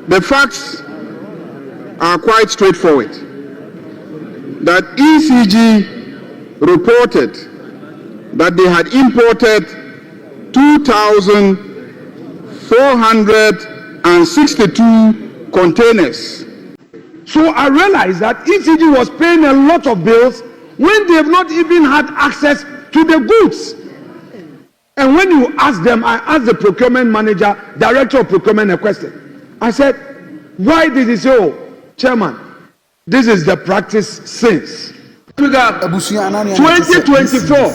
The facts are quite straightforward. That ECG reported that they had imported 2,462 containers. So I realized that ECG was paying a lot of bills when they have not even had access to the goods. And when you ask them, I asked the procurement manager, director of procurement, a question. I said, why did he say, oh, chairman, this is the practice since 2024,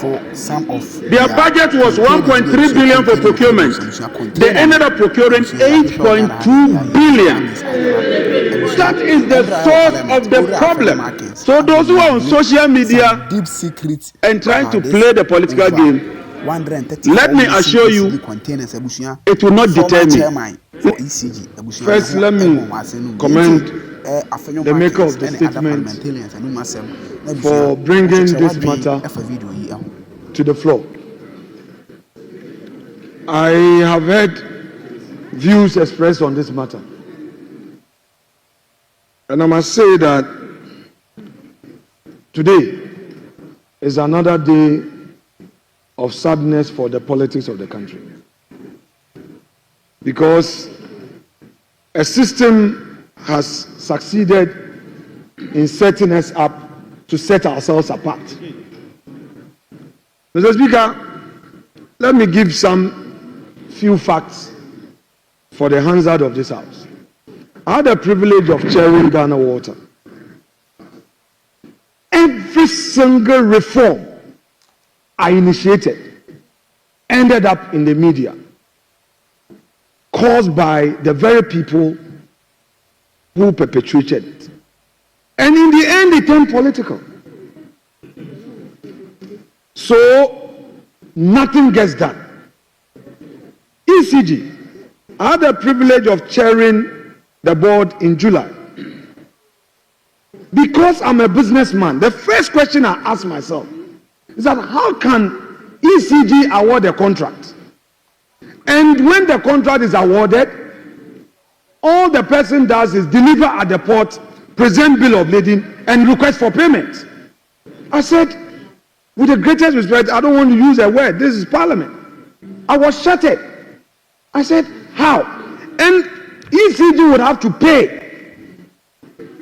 their budget was 1.3 billion for procurement. They ended up procuring 8.2 billion. That is the source of the problem. So those who are on social media and trying to play the political game, let me assure you, it will not deter me. First, let me commend the maker of the statement for bringing this matter to the floor. I have heard views expressed on this matter, and I must say that today is another day of sadness for the politics of the country, because a system has succeeded in setting us up to set ourselves apart. Mr. Speaker, let me give some few facts for the Hansard of this House. I had the privilege of chairing Ghana Water. Every single reform I initiated ended up in the media, caused by the very people who perpetuated it. And in the end, it turned political. So, nothing gets done. ECG, I had the privilege of chairing the board in July. Because I'm a businessman, the first question I ask myself is that how can ECG award a contract? And when the contract is awarded, all the person does is deliver at the port, present bill of lading, and request for payment. I said, with the greatest respect, I don't want to use a word. This is Parliament. I was shattered. I said, how? And ECG would have to pay.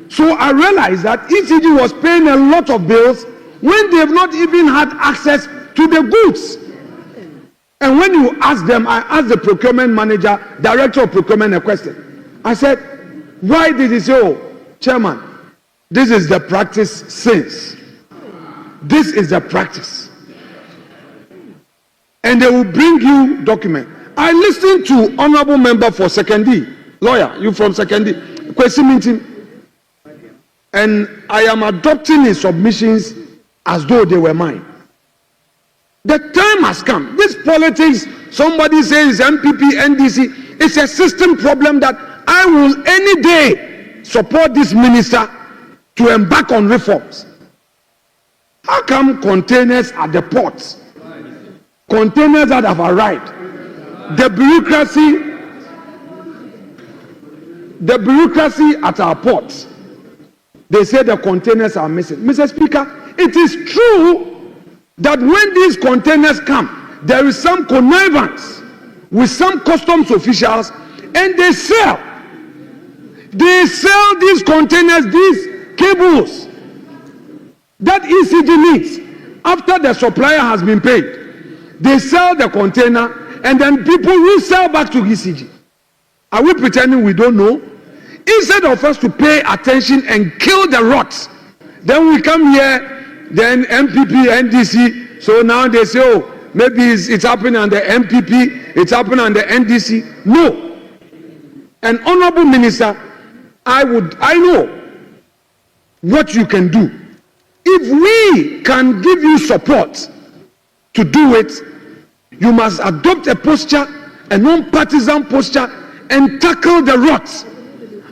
So I realized that ECG was paying a lot of bills when they have not even had access to the goods. And when you ask them, I asked the procurement manager, director of procurement, a question. I said, why did he say, oh, chairman, this is the practice since. This is the practice. And they will bring you document. I listened to honorable member for Secondary, lawyer, you from Secondary, Kweku, and I am adopting his submissions as though they were mine. The time has come. This politics, somebody says MPP, NDC, it's a system problem that I will any day support this minister to embark on reforms. How come containers at the ports, containers that have arrived, the bureaucracy at our ports, they say the containers are missing. Mr. Speaker, it is true that when these containers come, there is some connivance with some customs officials, and they sell these containers, these cables that ECG needs after the supplier has been paid. They sell the container, and then people will sell back to ECG. Are we pretending we don't know? Instead of us to pay attention and kill the rots, then we come here, then MPP, NDC, so now they say, oh, maybe it's happening on the MPP, it's happening on the NDC. No. An honorable minister, I know what you can do. If we can give you support to do it, you must adopt a posture, a non-partisan posture, and tackle the rots.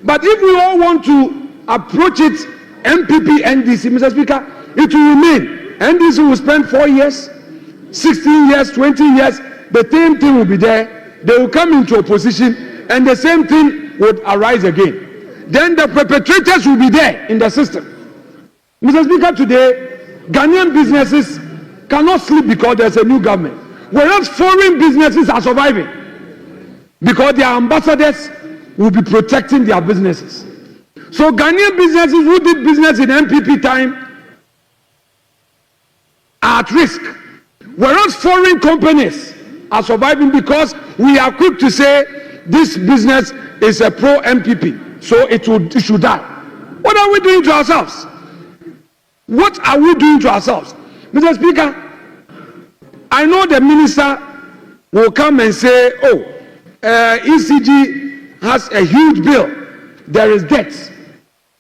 But if we all want to approach it, MPP, NDC, Mr. Speaker, it will remain. NDC will spend 4 years, 16 years, 20 years, the same thing will be there. They will come into opposition, and the same thing would arise again. Then the perpetrators will be there in the system. Mr. Speaker, today, Ghanaian businesses cannot sleep because there's a new government, whereas foreign businesses are surviving because their ambassadors will be protecting their businesses. So Ghanaian businesses who did business in MPP time are at risk, whereas foreign companies are surviving because we are quick to say this business is a pro-MPP, so it should die. What are we doing to ourselves? What are we doing to ourselves? Mr. Speaker, I know the minister will come and say, ECG has a huge bill. There is debt.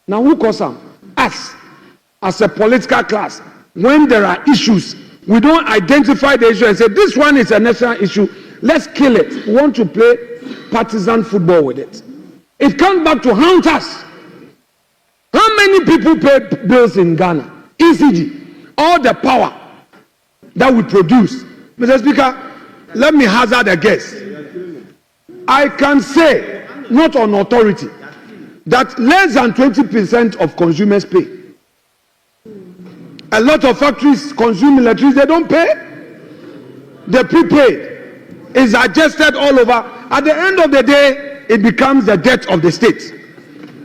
Now who calls them? Us, as a political class. When there are issues, we don't identify the issue and say, this one is a national issue. Let's kill it. We want to play partisan football with it. It comes back to haunt us. How many people pay bills in Ghana? ECG, all the power that we produce. Mr. Speaker, let me hazard a guess. I can say, not on authority, that less than 20% of consumers pay. A lot of factories consume electricity, they don't pay. The prepaid is adjusted all over. At the end of the day, it becomes the debt of the state.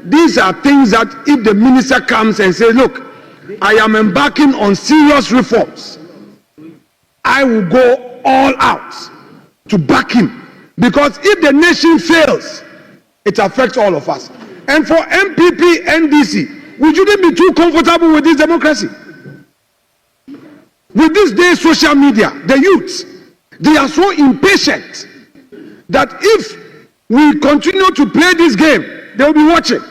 These are things that if the minister comes and says, look, I am embarking on serious reforms, I will go all out to back him. Because if the nation fails, it affects all of us. And for MPP, NDC, we shouldn't be too comfortable with this democracy. With this day social media, the youths, they are so impatient that if we continue to play this game, they will be watching.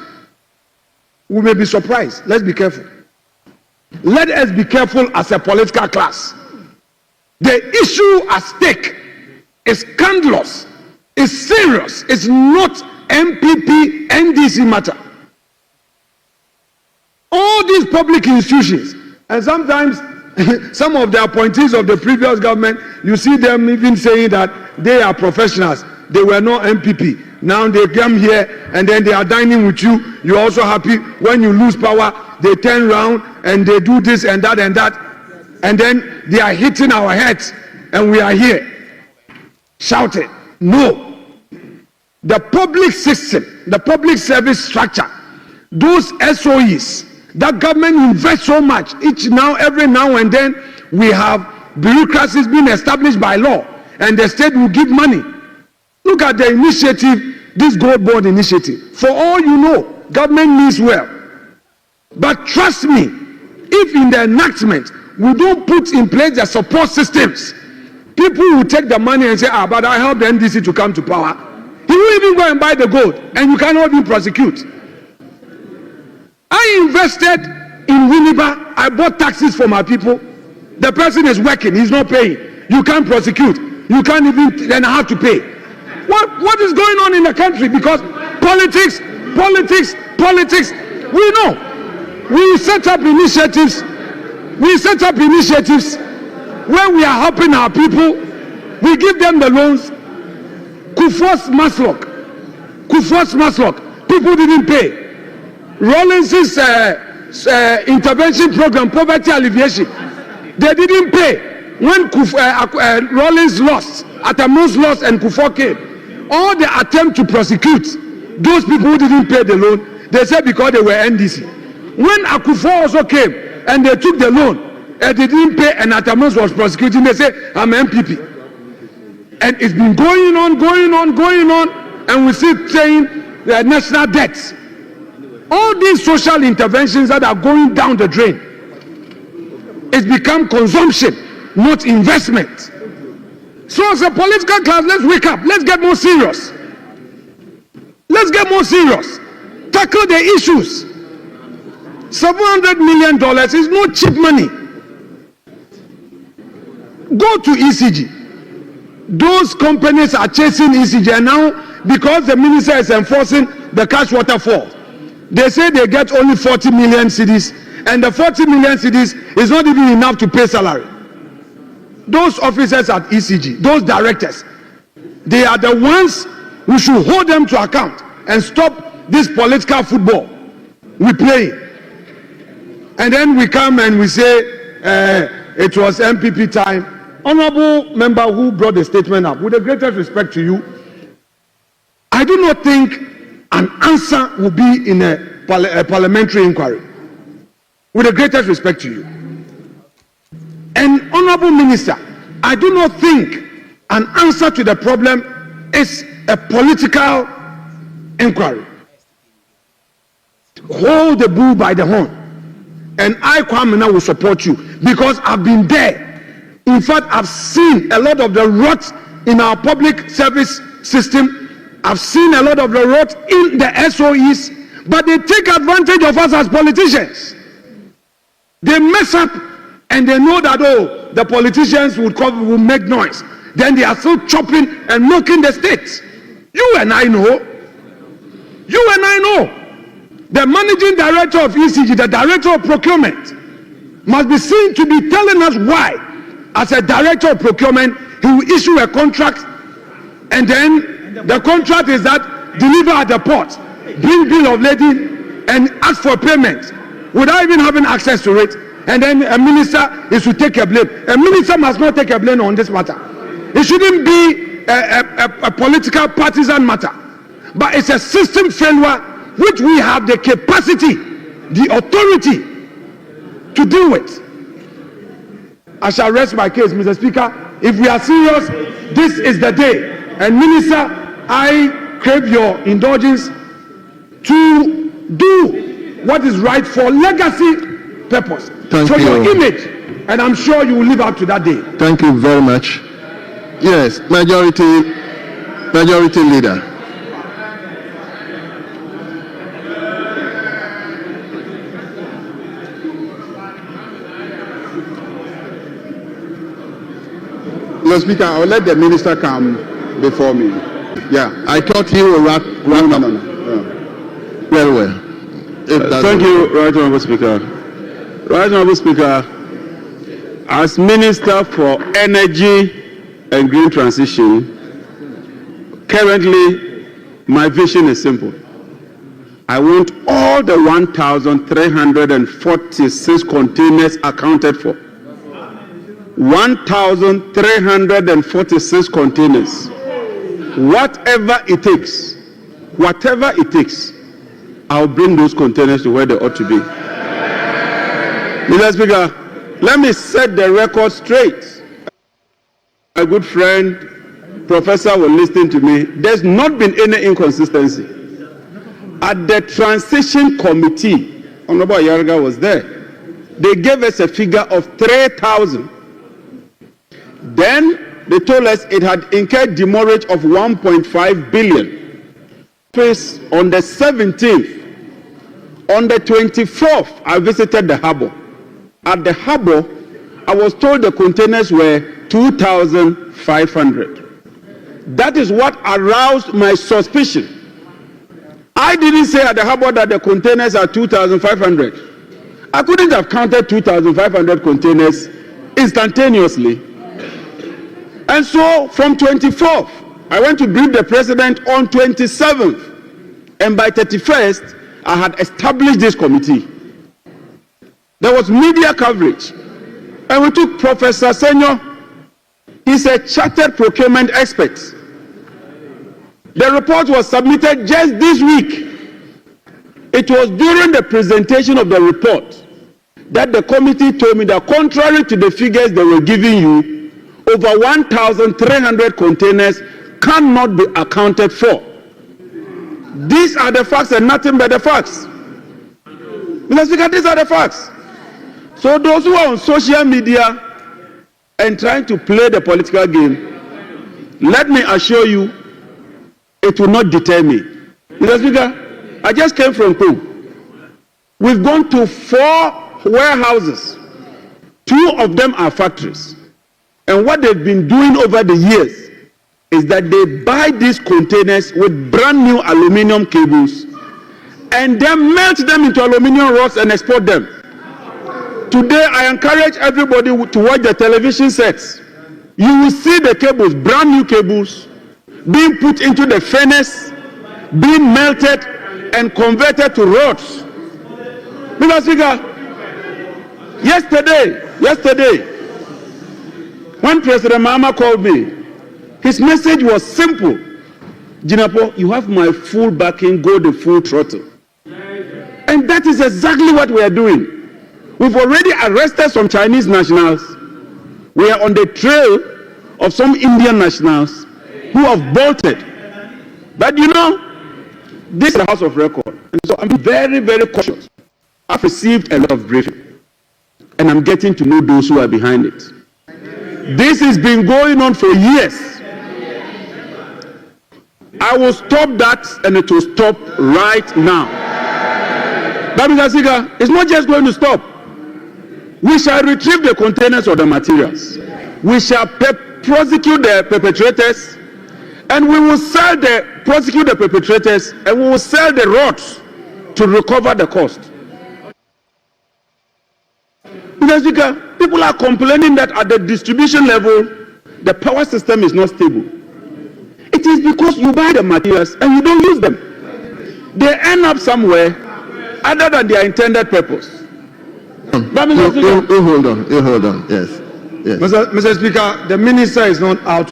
We may be surprised. Let's be careful. Let us be careful as a political class. The issue at stake is scandalous, is serious, it's not MPP, NDC matter. All these public institutions, and sometimes some of the appointees of the previous government, you see them even saying that they are professionals. They were not MPP. Now they come here and then they are dining with you. You're also happy. When you lose power, they turn around and they do this and that and that. And then they are hitting our heads and we are here shouting. No. The public system, the public service structure, those SOEs, that government invests so much. Every now and then, we have bureaucracies being established by law, and the state will give money. Look at the initiative, this Gold Bond initiative. For all you know, government means well. But trust me, if in the enactment, we don't put in place the support systems, people will take the money and say, but I helped the NDC to come to power. He will even go and buy the gold, and you cannot even prosecute. I invested in Winneba. I bought taxes for my people. The person is working. He's not paying. You can't prosecute. You can't even then have to pay. What is going on in the country? Because politics. We know. We set up initiatives. Where we are helping our people. We give them the loans. Kufuor's Maslock. People didn't pay. Rawlins's intervention program, poverty alleviation, they didn't pay. When Rawlins lost, Atamo's lost, and Kufuor came, all the attempt to prosecute those people who didn't pay the loan, they said because they were NDC. When Akufo also came and they took the loan and they didn't pay and Atamos was prosecuting, they said, I'm MPP. And it's been going on, and we see saying the national debts. All these social interventions that are going down the drain, it's become consumption, not investment. So as a political class, let's wake up. Let's get more serious. Tackle the issues. $700 million is not cheap money. Go to ECG. Those companies are chasing ECG, and now because the minister is enforcing the cash waterfall, they say they get only 40 million cedis, and the 40 million cedis is not even enough to pay salary. Those officers at ECG, those directors, they are the ones we should hold them to account and stop this political football we play. And then we come and we say it was MPP time. Honorable member who brought the statement up, with the greatest respect to you, I do not think an answer will be in a parliamentary inquiry. With the greatest respect to you. And Honorable Minister, I do not think an answer to the problem is a political inquiry. Hold the bull by the horn. And I, Kwaku Annan, will support you because I've been there. In fact, I've seen a lot of the rot in our public service system. I've seen a lot of the rot in the SOEs, but they take advantage of us as politicians. They mess up and they know that, oh, the politicians will make noise. Then they are still chopping and milking the states. You and I know. You and I know. The managing director of ECG, the director of procurement, must be seen to be telling us why, as a director of procurement, he will issue a contract, and then the contract is that deliver at the port, bring bill of lading, and ask for payment without even having access to it. And then a minister is to take a blame. A minister must not take a blame on this matter. It shouldn't be a political partisan matter, but it's a system failure which we have the capacity, the authority to deal with. I shall rest my case, Mr. Speaker. If we are serious, this is the day. And Minister, I crave your indulgence to do what is right for legacy purpose, for your image, and I'm sure you will live up to that day. Thank you very much. Yes, majority leader. Mr. Speaker, I will let the minister come before me. Yeah, I thought he would wrap up. No. Very well. Thank you, Right Honourable Speaker. Right Honourable Speaker, as Minister for Energy and Green Transition, currently my vision is simple. I want all the 1,346 containers accounted for. 1,346 containers. Whatever it takes, I'll bring those containers to where they ought to be. Mr. Speaker, let me set the record straight. A good friend, professor, will listen to me. There's not been any inconsistency. At the transition committee, Honorable Agyarko was there. They gave us a figure of 3,000. Then they told us it had incurred demurrage of 1.5 billion. On the 17th, on the 24th, I visited the harbour. At the harbour, I was told the containers were 2,500. That is what aroused my suspicion. I didn't say at the harbour that the containers are 2,500. I couldn't have counted 2,500 containers instantaneously. And so from 24th, I went to brief the president on 27th. And by 31st, I had established this committee. There was media coverage. And we took Professor Senyo. He's a chartered procurement expert. The report was submitted just this week. It was during the presentation of the report that the committee told me that contrary to the figures they were giving you, over 1,300 containers cannot be accounted for. These are the facts and nothing but the facts. Mr. Speaker, these are the facts. So those who are on social media and trying to play the political game, let me assure you, it will not deter me. Mr. Speaker, I just came from Kweku. We've gone to 4 warehouses. 2 of them are factories. And what they've been doing over the years is that they buy these containers with brand new aluminium cables and then melt them into aluminium rods and export them. Today, I encourage everybody to watch the television sets. You will see the cables, brand new cables, being put into the furnace, being melted and converted to rods. Mr. Speaker, yesterday, when President Mahama called me, his message was simple. Jinapo, you have my full backing, go the full throttle. And that is exactly what we are doing. We've already arrested some Chinese nationals. We are on the trail of some Indian nationals who have bolted. But you know, this is the House of Record. And so I'm very, very cautious. I've received a lot of briefing. And I'm getting to know those who are behind it. This has been going on for years. I will stop that, and it will stop right now. But Mr. Speaker, it's not just going to stop. We shall retrieve the containers of the materials. We shall prosecute the perpetrators, and we will prosecute the perpetrators, and we will sell the rods to recover the cost. Mr. Speaker, people are complaining that at the distribution level, the power system is not stable. It is because you buy the materials and you don't use them. They end up somewhere other than their intended purpose. But Mr. Speaker, You hold on. Yes. Mr. Speaker, the minister is not out.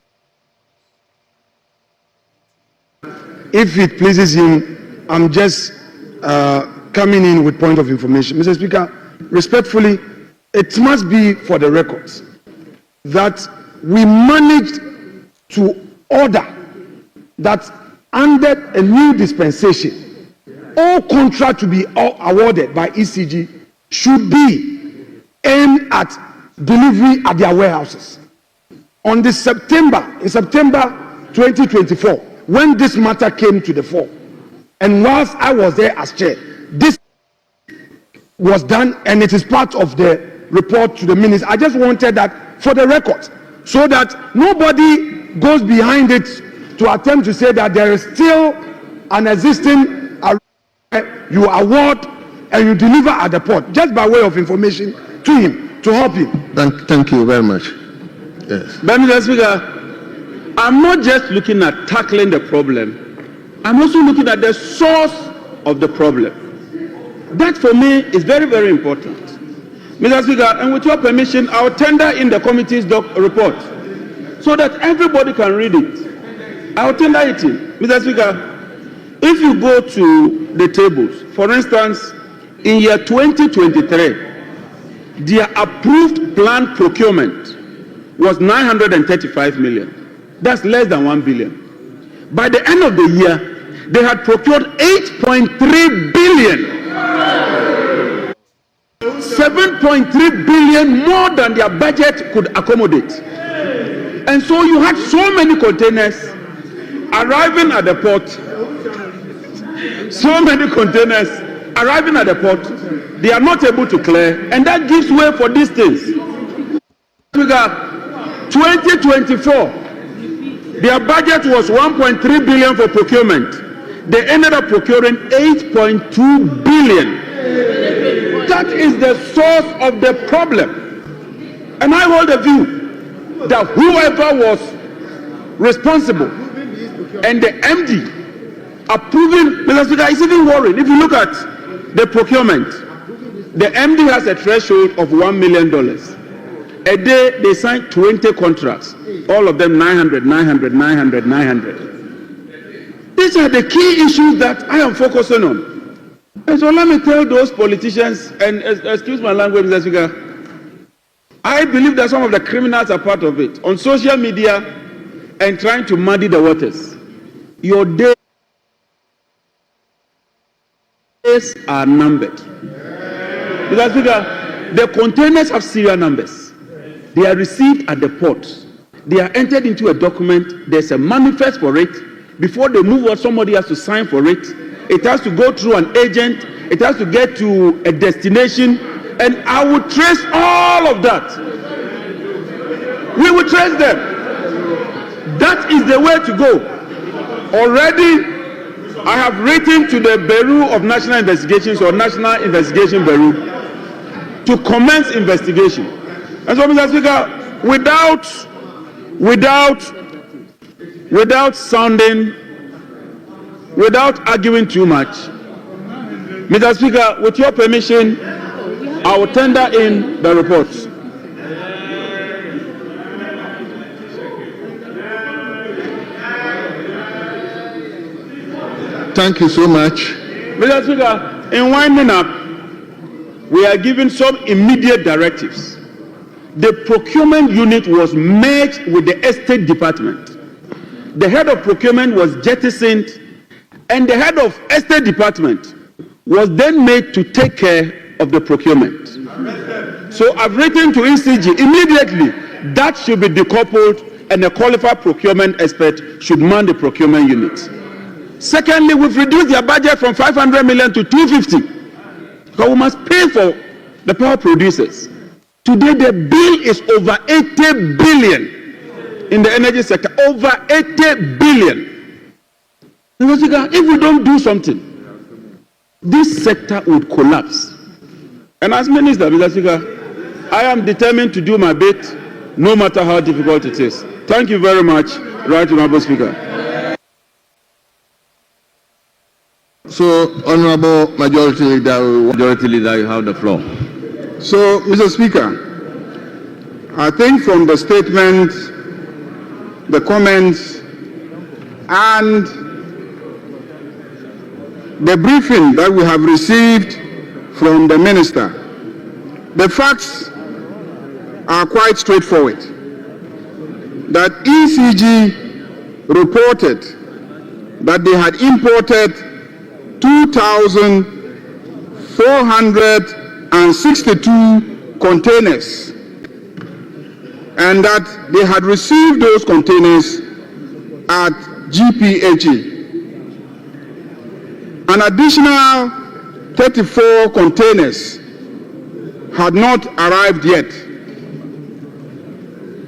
If it pleases him, I'm just coming in with point of information. Mr. Speaker, respectfully, it must be for the records that we managed to order that under a new dispensation, all contract to be awarded by ECG should be aimed at delivery at their warehouses. In September 2024, when this matter came to the fore, and whilst I was there as chair, this was done, and it is part of the report to the minister. I just wanted that for the record, so that nobody goes behind it to attempt to say that there is still an existing you award and you deliver at the port, just by way of information to him, to help him. Thank you very much. Yes. But Mr. Speaker, I'm not just looking at tackling the problem, I'm also looking at the source of the problem. That for me is very, very important. Mr. Speaker, and with your permission, I'll tender in the committee's report so that everybody can read it. I'll tender it in. Mr. Speaker, if you go to the tables, for instance, in year 2023, their approved planned procurement was 935 million. That's less than 1 billion. By the end of the year, they had procured 8.3 billion. 7.3 billion more than their budget could accommodate. And so you had so many containers arriving at the port. So many containers arriving at the port, they are not able to clear, and that gives way for these things. 2024, their budget was 1.3 billion for procurement. They ended up procuring 8.2 billion. That is the source of the problem. And I hold the view that whoever was responsible and the MD approving, Mr. Speaker, is even worrying. If you look at the procurement, the MD has a threshold of $1 million. A day they sign 20 contracts, all of them 900. These are the key issues that I am focusing on. And so let me tell those politicians, and excuse my language, Mr. Speaker, I believe that some of the criminals are part of it. On social media and trying to muddy the waters. Your days are numbered. Mr. Speaker, the containers have serial numbers. They are received at the port. They are entered into a document. There's a manifest for it. Before they move on, somebody has to sign for it. It has to go through an agent. It has to get to a destination. And I will trace all of that. We will trace them. That is the way to go. Already, I have written to the Bureau of National Investigations, or National Investigation Bureau, to commence investigation. And so, Mr. Speaker, without without arguing too much, Mr. Speaker, with your permission, I will tender in the reports. Thank you so much. Mr. Speaker, in winding up, we are given some immediate directives. The procurement unit was merged with the estate department. The head of procurement was jettisoned, and the head of estate department was then made to take care of the procurement. So I've written to ECG immediately that should be decoupled, and a qualified procurement expert should man the procurement unit. Secondly, we've reduced their budget from 500 million to 250. Because we must pay for the power producers. Today, the bill is over 80 billion in the energy sector. Over 80 billion. Mr. Speaker, if we don't do something, this sector would collapse. And as Minister, Mr. Speaker, I am determined to do my bit, no matter how difficult it is. Thank you very much, Right Honourable Speaker. So, Honourable Majority Leader, you have the floor. So, Mr. Speaker, I think from the statement, the comments, and the briefing that we have received from the Minister, the facts are quite straightforward. That ECG reported that they had imported 2,462 containers, and that they had received those containers at GPHE. An additional 34 containers had not arrived yet.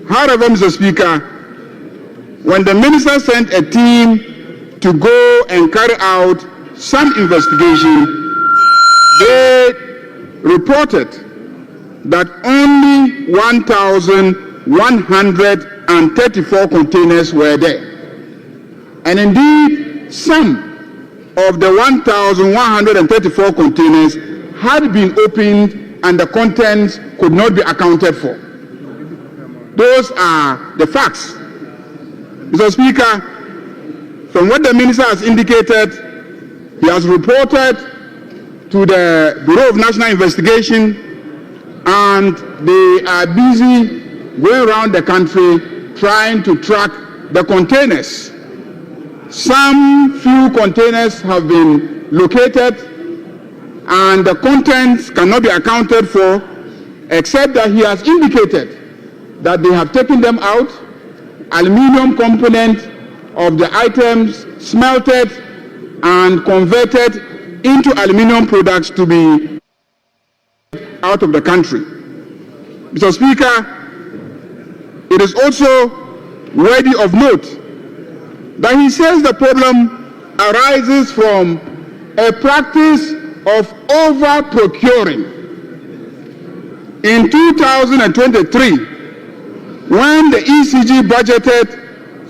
However, Mr. Speaker, when the minister sent a team to go and carry out some investigation, they reported that only 1,134 containers were there. And indeed, some of the 1,134 containers had been opened and the contents could not be accounted for. Those are the facts. Mr. Speaker, from what the minister has indicated, he has reported to the Bureau of National Investigation, and they are busy going around the country trying to track the containers. Some few containers have been located, and the contents cannot be accounted for, except that he has indicated that they have taken them out, aluminium component of the items smelted and converted into aluminium products to be out of the country. Mr. Speaker, it is also worthy of note that he says the problem arises from a practice of over-procuring. In 2023, when the ECG budgeted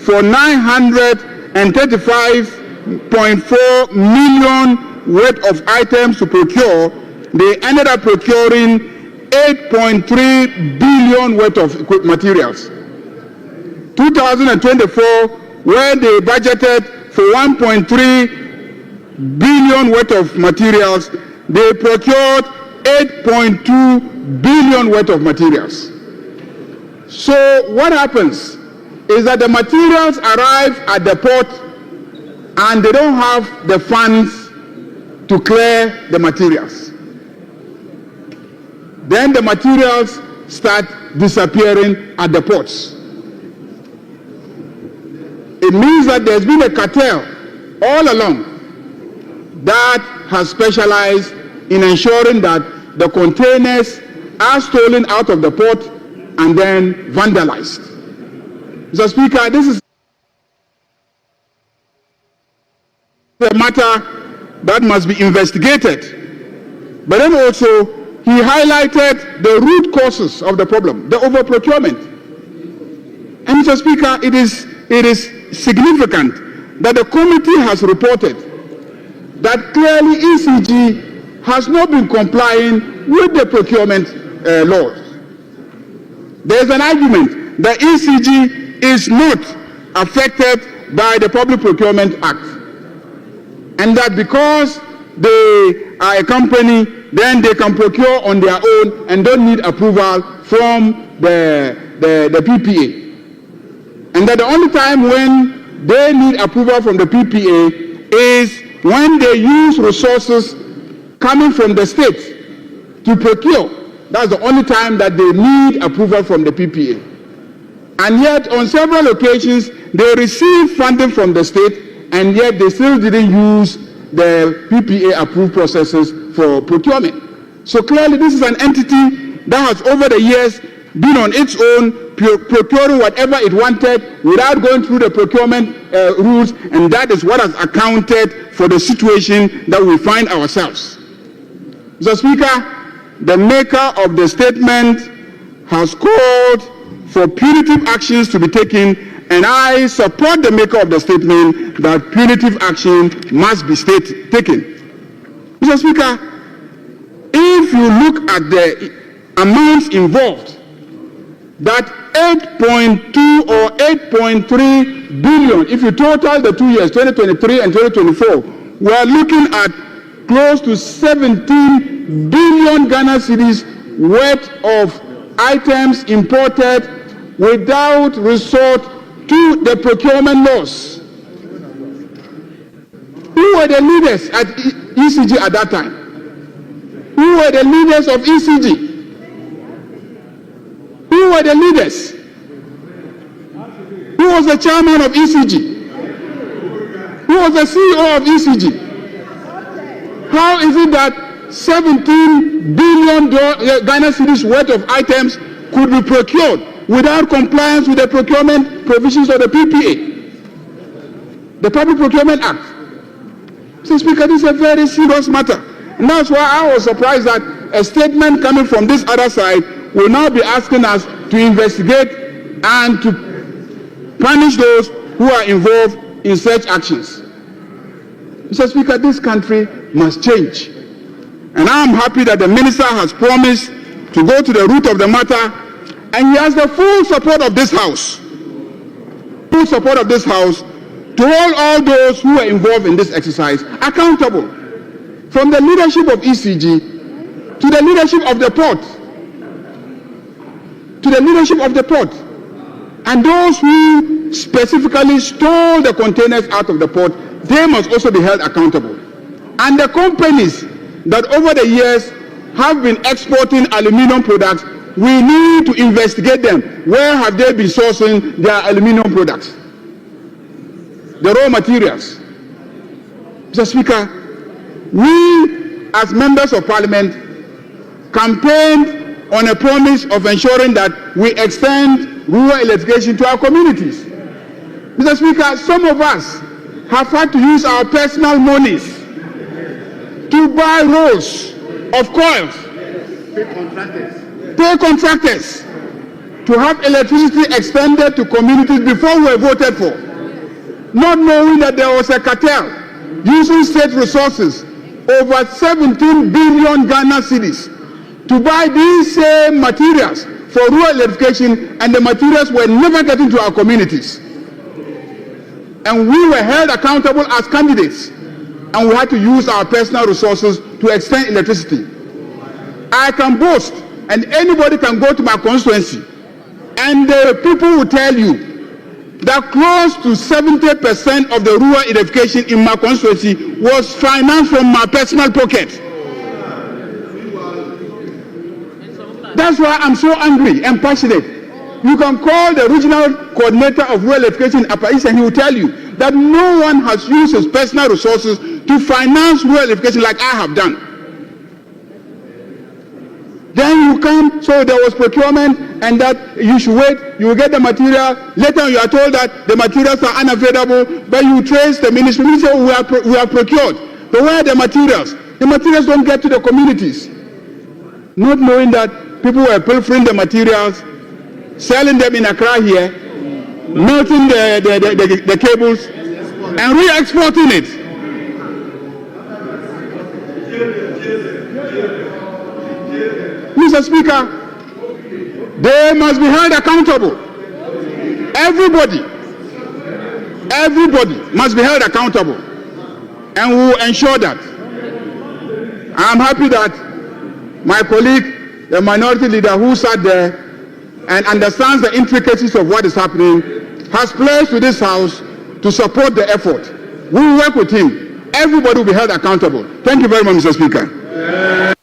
for 935.4 million worth of items to procure, they ended up procuring 8.3 billion worth of materials. 2024, where they budgeted for 1.3 billion worth of materials, they procured 8.2 billion worth of materials. So what happens is that the materials arrive at the port and they don't have the funds to clear the materials. Then the materials start disappearing at the ports. It means that there's been a cartel all along that has specialized in ensuring that the containers are stolen out of the port and then vandalized. Mr. Speaker, this is a matter that must be investigated. But then also, he highlighted the root causes of the problem, the overprocurement. And Mr. Speaker, it is significant that the committee has reported that clearly ECG has not been complying with the procurement laws. There is an argument that ECG is not affected by the Public Procurement Act, and that because they are a company, then they can procure on their own and don't need approval from the PPA. And that the only time when they need approval from the PPA is when they use resources coming from the state to procure. That's the only time that they need approval from the PPA. And yet, on several occasions, they received funding from the state, and yet they still didn't use the PPA approved processes for procurement. So clearly, this is an entity that has, over the years, been on its own, procuring whatever it wanted without going through the procurement rules, and that is what has accounted for the situation that we find ourselves. Mr. Speaker, the maker of the statement has called for punitive actions to be taken, and I support the maker of the statement that punitive action must be taken. Mr. Speaker, if you look at the amounts involved, that 8.2 or 8.3 billion, if you total the 2 years, 2023 and 2024, we are looking at close to 17 billion Ghana cedis worth of items imported without resort to the procurement laws. Who were the leaders at ECG at that time? Who were the leaders of ECG? Who were the leaders? Who was the chairman of ECG? Who was the CEO of ECG? How is it that 17 billion Ghana cedis worth of items could be procured without compliance with the procurement provisions of the PPA, the Public Procurement Act? Mr. Speaker, this is a very serious matter. And that's why I was surprised that a statement coming from this other side will now be asking us to investigate and to punish those who are involved in such actions. Mr. Speaker, this country must change. And I'm happy that the minister has promised to go to the root of the matter, and he has the full support of this House. Full support of this House to hold all those who are involved in this exercise accountable. From the leadership of ECG to the leadership of the port. To the leadership of the port. And those who specifically stole the containers out of the port, they must also be held accountable. And the companies that over the years have been exporting aluminum products, we need to investigate them. Where have they been sourcing their aluminum products? The raw materials. Mr. Speaker, we as members of Parliament campaigned on a promise of ensuring that we extend rural electrification to our communities. Mr. Speaker, some of us have had to use our personal monies to buy rolls of coils, pay contractors to have electricity extended to communities before we were voted for, not knowing that there was a cartel using state resources, over 17 billion Ghana cedis, to buy these same materials for rural electrification, and the materials were never getting to our communities. And we were held accountable as candidates, and we had to use our personal resources to extend electricity. I can boast, and anybody can go to my constituency, and the people will tell you that close to 70% of the rural electrification in my constituency was financed from my personal pocket. That's why I'm so angry and passionate. You can call the regional coordinator of rural electrification in Upper East, and he will tell you that no one has used his personal resources to finance rural electrification like I have done. Then you come, so there was procurement, and that you should wait, you will get the material. Later you are told that the materials are unavailable, but you trace the ministry, we say we have procured. But where are the materials? The materials don't get to the communities. Not knowing that people were pilfering the materials, selling them in Accra here, melting the cables and re-exporting it. Mr. Speaker, they must be held accountable. Everybody must be held accountable, and we will ensure that. I am happy that my colleague, the minority leader who sat there and understands the intricacies of what is happening, has pledged to this House to support the effort. We will work with him. Everybody will be held accountable. Thank you very much, Mr. Speaker.